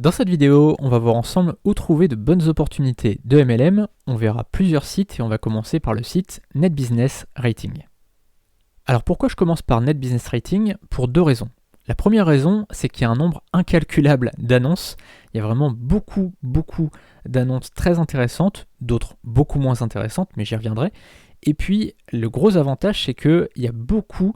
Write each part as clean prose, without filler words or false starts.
Dans cette vidéo, on va voir ensemble où trouver de bonnes opportunités de MLM. On verra plusieurs sites et on va commencer par le site Net Business Rating. Alors pourquoi je commence par Net Business Rating? Pour deux raisons. La première raison, c'est qu'il y a un nombre incalculable d'annonces. Il y a vraiment beaucoup d'annonces très intéressantes, d'autres beaucoup moins intéressantes, mais j'y reviendrai. Et puis, le gros avantage, c'est qu'il y a beaucoup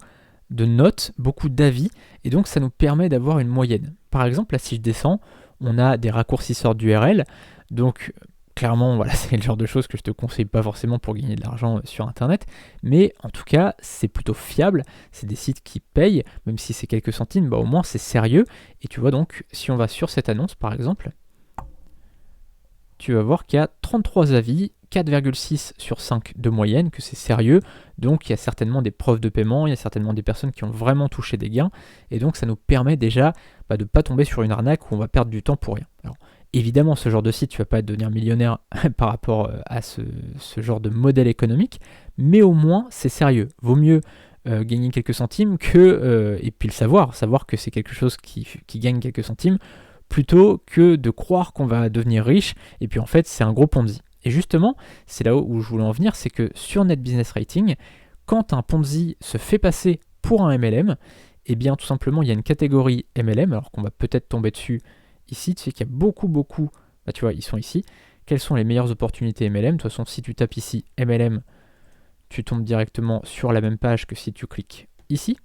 de notes, beaucoup d'avis, et donc ça nous permet d'avoir une moyenne. Par exemple, là, si je descends, on a des raccourcisseurs d'URL, donc clairement, voilà, c'est le genre de choses que je te conseille pas forcément pour gagner de l'argent sur Internet, mais en tout cas, c'est plutôt fiable, c'est des sites qui payent, même si c'est quelques centimes, au moins c'est sérieux, et tu vois donc, si on va sur cette annonce par exemple, tu vas voir qu'il y a 33 avis, 4,6 sur 5 de moyenne, que c'est sérieux, donc il y a certainement des preuves de paiement, il y a certainement des personnes qui ont vraiment touché des gains, et donc ça nous permet déjà de ne pas tomber sur une arnaque où on va perdre du temps pour rien. Alors évidemment, ce genre de site, tu ne vas pas devenir millionnaire par rapport à ce genre de modèle économique, mais au moins c'est sérieux. Vaut mieux gagner quelques centimes que, et puis le savoir que c'est quelque chose qui gagne quelques centimes, plutôt que de croire qu'on va devenir riche, et puis en fait c'est un gros Ponzi. Et justement, c'est là où je voulais en venir, c'est que sur Net Business Rating, quand un Ponzi se fait passer pour un MLM, eh bien tout simplement il y a une catégorie MLM, alors qu'on va peut-être tomber dessus ici, tu sais qu'il y a beaucoup, tu vois, ils sont ici. Quelles sont les meilleures opportunités MLM? De toute façon, si tu tapes ici MLM, tu tombes directement sur la même page que si tu cliques ici.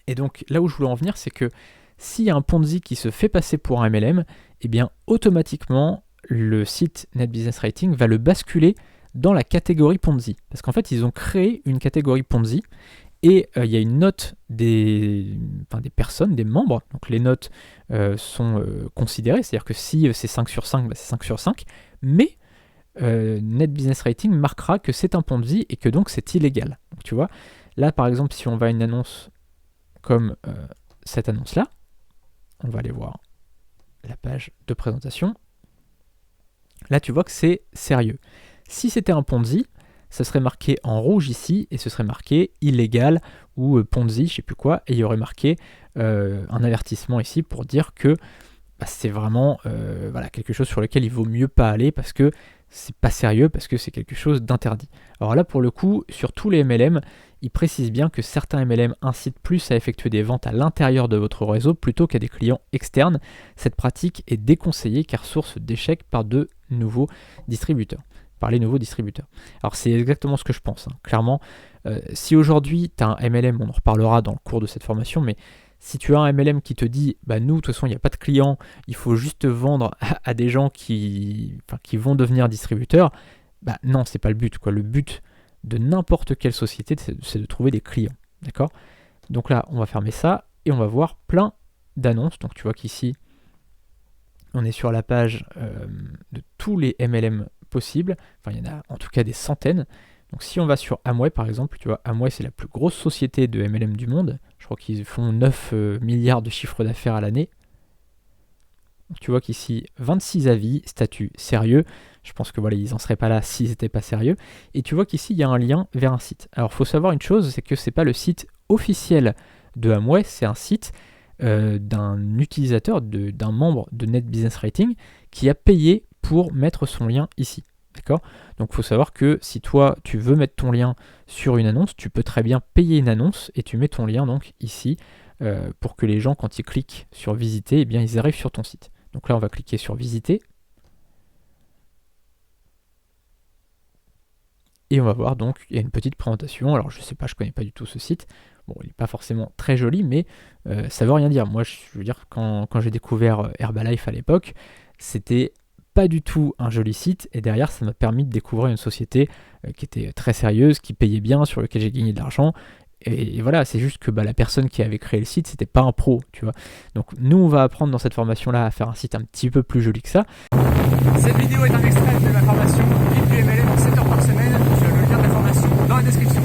Et donc là où je voulais en venir, c'est que s'il y a un Ponzi qui se fait passer pour un MLM, eh bien automatiquement, le site Net Business Rating va le basculer dans la catégorie Ponzi. Parce qu'en fait, ils ont créé une catégorie Ponzi et il y a une note des personnes, des membres. Donc les notes sont considérées, c'est-à-dire que si c'est 5 sur 5, c'est 5 sur 5. Mais Net Business Rating marquera que c'est un Ponzi et que donc c'est illégal. Donc tu vois, là par exemple, si on va à une annonce comme cette annonce-là, on va aller voir la page de présentation. Là, tu vois que c'est sérieux. Si c'était un Ponzi, ça serait marqué en rouge ici, et ce serait marqué illégal ou Ponzi, je sais plus quoi, et il y aurait marqué un avertissement ici pour dire que c'est vraiment quelque chose sur lequel il vaut mieux pas aller parce que c'est pas sérieux, parce que c'est quelque chose d'interdit. Alors là, pour le coup, sur tous les MLM, ils précisent bien que certains MLM incitent plus à effectuer des ventes à l'intérieur de votre réseau plutôt qu'à des clients externes. Cette pratique est déconseillée car source d'échecs par les nouveaux distributeurs. Alors c'est exactement ce que je pense, hein. Clairement, si aujourd'hui tu as un MLM, on en reparlera dans le cours de cette formation, mais si tu as un MLM qui te dit nous, de toute façon, il n'y a pas de clients, il faut juste vendre à des gens qui vont devenir distributeurs, non, c'est pas le but, quoi. Le but de n'importe quelle société, c'est de trouver des clients. D'accord? Donc là, on va fermer ça et on va voir plein d'annonces. Donc tu vois qu'ici, on est sur la page de tous les MLM possibles. Enfin, il y en a en tout cas des centaines. Donc si on va sur Amway par exemple, tu vois, Amway c'est la plus grosse société de MLM du monde. Je crois qu'ils font 9 milliards de chiffre d'affaires à l'année. Tu vois qu'ici, 26 avis, statut sérieux. Je pense que ils n'en seraient pas là s'ils n'étaient pas sérieux. Et tu vois qu'ici, il y a un lien vers un site. Alors, il faut savoir une chose, c'est que ce n'est pas le site officiel de Amway, c'est un site d'un utilisateur, d'un membre de Net Business Rating qui a payé pour mettre son lien ici. D'accord? Donc il faut savoir que si toi tu veux mettre ton lien sur une annonce, tu peux très bien payer une annonce et tu mets ton lien donc ici pour que les gens quand ils cliquent sur visiter, ils arrivent sur ton site. Donc là on va cliquer sur visiter et on va voir donc il y a une petite présentation. Alors je sais pas, je connais pas du tout ce site. Bon, il n'est pas forcément très joli, mais ça veut rien dire. Moi je veux dire quand j'ai découvert Herbalife à l'époque, c'était pas du tout un joli site, et derrière ça m'a permis de découvrir une société qui était très sérieuse, qui payait bien, sur laquelle j'ai gagné de l'argent, et voilà, c'est juste que la personne qui avait créé le site, c'était pas un pro, tu vois. Donc nous on va apprendre dans cette formation là à faire un site un petit peu plus joli que ça. Cette vidéo est un extrait de ma formation Guide du MLM en 7 heures par semaine. Tu as le lien de la formation dans la description.